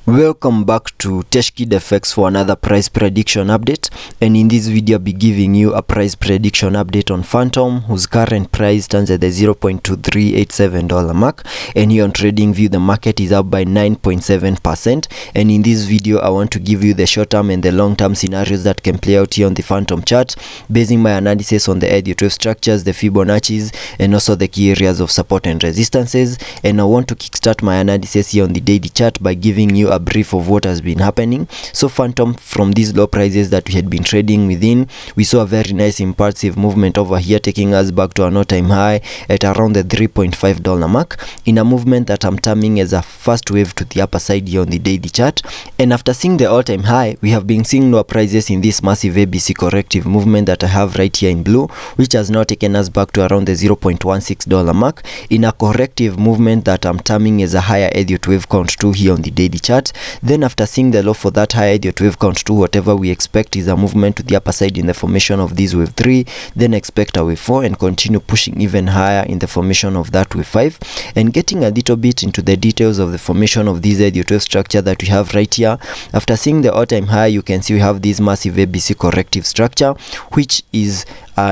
Welcome back to TechKidFX for another price prediction update, and in this video I'll be giving you a price prediction update on Fantom, whose current price stands at the $0.2387 mark, and here on TradingView the market is up by 9.7%. and in this video I want to give you the short-term and the long-term scenarios that can play out here on the Fantom chart, basing my analysis on the Elliot wave structures, the Fibonacci's, and also the key areas of support and resistances. And I want to kickstart my analysis here on the daily chart by giving you a brief of what has been happening. So Fantom, from these low prices that we had been trading within, we saw a very nice impulsive movement over here, taking us back to an all-time high at around the $3.5 mark, in a movement that I'm terming as a first wave to the upper side here on the daily chart. And after seeing the all-time high, we have been seeing lower prices in this massive ABC corrective movement that I have right here in blue, which has now taken us back to around the $0.16 mark, in a corrective movement that I'm terming as a higher Elliot wave count 2 here on the daily chart. Then after seeing the low for that higher Elliot wave count 2, whatever we expect is a movement to the upper side in the formation of this wave 3, then expect a wave 4 and continue pushing even higher in the formation of that wave 5. And getting a little bit into the details of the formation of this Elliot wave structure that we have right here, after seeing the all-time high, you can see we have this massive ABC corrective structure, which is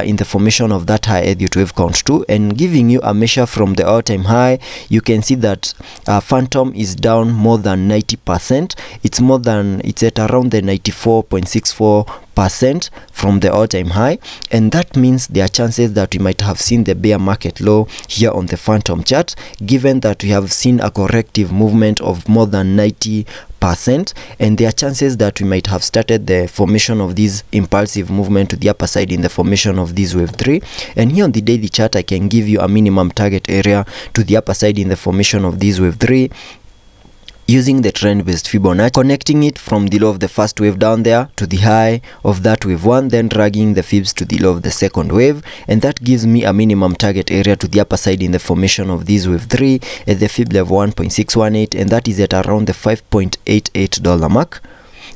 in the formation of that high Elliot wave count 2, and giving you a measure from the all-time high, you can see that Fantom is down more than 90%. It's at around the 94.64% from the all-time high, and that means there are chances that we might have seen the bear market low here on the Fantom chart, given that we have seen a corrective movement of more than 90%, and there are chances that we might have started the formation of this impulsive movement to the upper side in the formation of this wave 3. And here on the daily chart I can give you a minimum target area to the upper side in the formation of this wave 3, using the trend-based Fibonacci, connecting it from the low of the first wave down there to the high of that wave 1, then dragging the fibs to the low of the second wave, and that gives me a minimum target area to the upper side in the formation of this wave 3 at the fib level 1.618, and that is at around the $5.88 mark.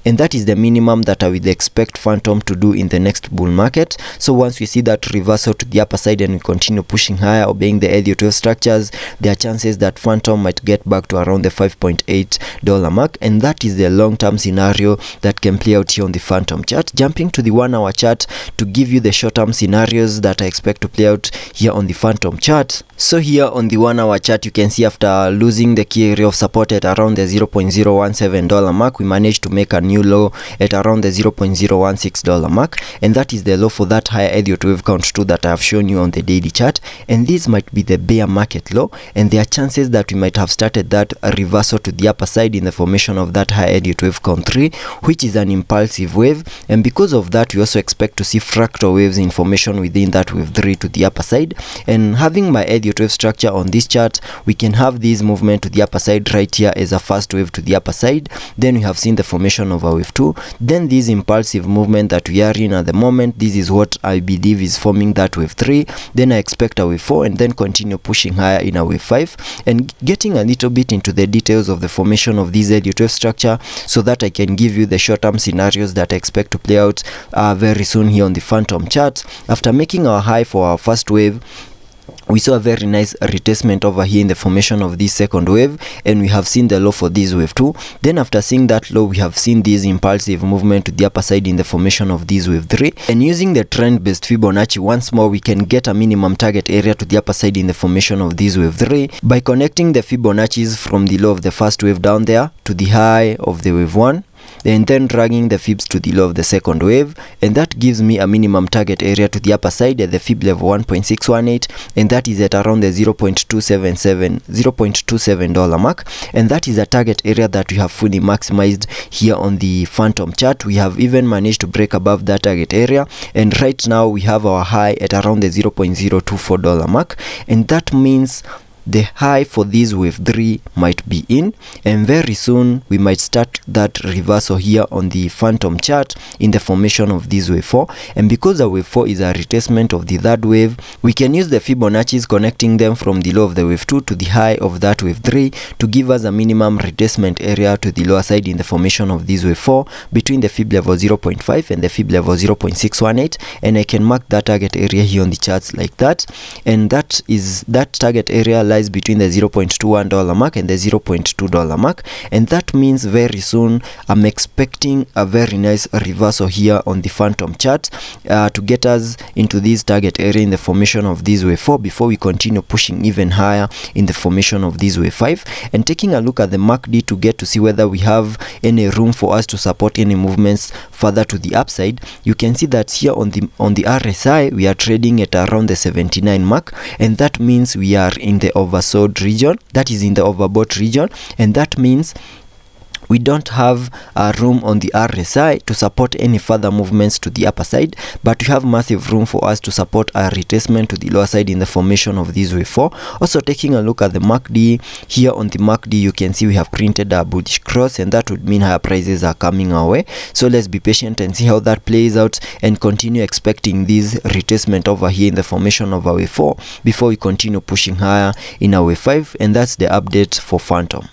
And that is the minimum that I would expect Fantom to do in the next bull market. So once we see that reversal to the upper side and we continue pushing higher, obeying the Elliot wave structures, there are chances that Fantom might get back to around the $5.8 mark, and that is the long-term scenario that can play out here on the Fantom chart. Jumping to the 1 hour chart to give you the short-term scenarios that I expect to play out here on the Fantom chart. So here on the 1 hour chart, you can see after losing the key area of support at around the $0.017 mark, we managed to make a new low at around the $0.016 mark, and that is the low for that higher Elliot wave count 2 that I have shown you on the daily chart. And this might be the bear market low, and there are chances that we might have started that reversal to the upper side in the formation of that high Elliot wave count 3, which is an impulsive wave. And because of that, we also expect to see fractal waves in formation within that wave 3 to the upper side. And having my Elliot wave structure on this chart, we can have this movement to the upper side right here as a first wave to the upper side. Then we have seen the formation of a wave 2, then this impulsive movement that we are in at the moment, this is what I believe is forming that wave 3. Then I expect a wave 4 and then continue pushing higher in a wave 5, and getting a little bit into the details of the formation of this Elliot wave structure so that I can give you the short-term scenarios that I expect to play out very soon here on the Fantom chart. After making our high for our first wave, we saw a very nice retracement over here in the formation of this second wave, and we have seen the low for this wave 2. Then after seeing that low, we have seen this impulsive movement to the upper side in the formation of this wave 3, and using the trend-based Fibonacci once more, we can get a minimum target area to the upper side in the formation of this wave 3 by connecting the Fibonacci's from the low of the first wave down there to the high of the wave 1, and then dragging the fibs to the low of the second wave, and that gives me a minimum target area to the upper side at the fib level 1.618, and that is at around the $0.27 mark, and that is a target area that we have fully maximized here on the Fantom chart. We have even managed to break above that target area, and right now we have our high at around the $0.024 mark, and that means the high for this wave 3 might be in, and very soon we might start that reversal here on the Fantom chart in the formation of this wave 4. And because the wave 4 is a retracement of the third wave, we can use the Fibonacci's connecting them from the low of the wave 2 to the high of that wave 3 to give us a minimum retracement area to the lower side in the formation of this wave 4 between the fib level 0.5 and the fib level 0.618, and I can mark that target area here on the charts like that, and that is that target area lies between the $0.21 mark and the $0.2 mark, and that means very soon I'm expecting a very nice reversal here on the Fantom chart to get us into this target area in the formation of this wave 4 before we continue pushing even higher in the formation of this wave 5. And taking a look at the MACD to get to see whether we have any room for us to support any movements further to the upside, you can see that here on the RSI we are trading at around the 79 mark, and that means we are in the oversold region, that is in the overbought region, and that means we don't have room on the RSI to support any further movements to the upper side, but we have massive room for us to support a retracement to the lower side in the formation of this wave 4. Also taking a look at the MACD, here on the MACD you can see we have printed a bullish cross, and that would mean higher prices are coming our way. So let's be patient and see how that plays out and continue expecting this retracement over here in the formation of our wave 4 before we continue pushing higher in our wave 5. And that's the update for Fantom.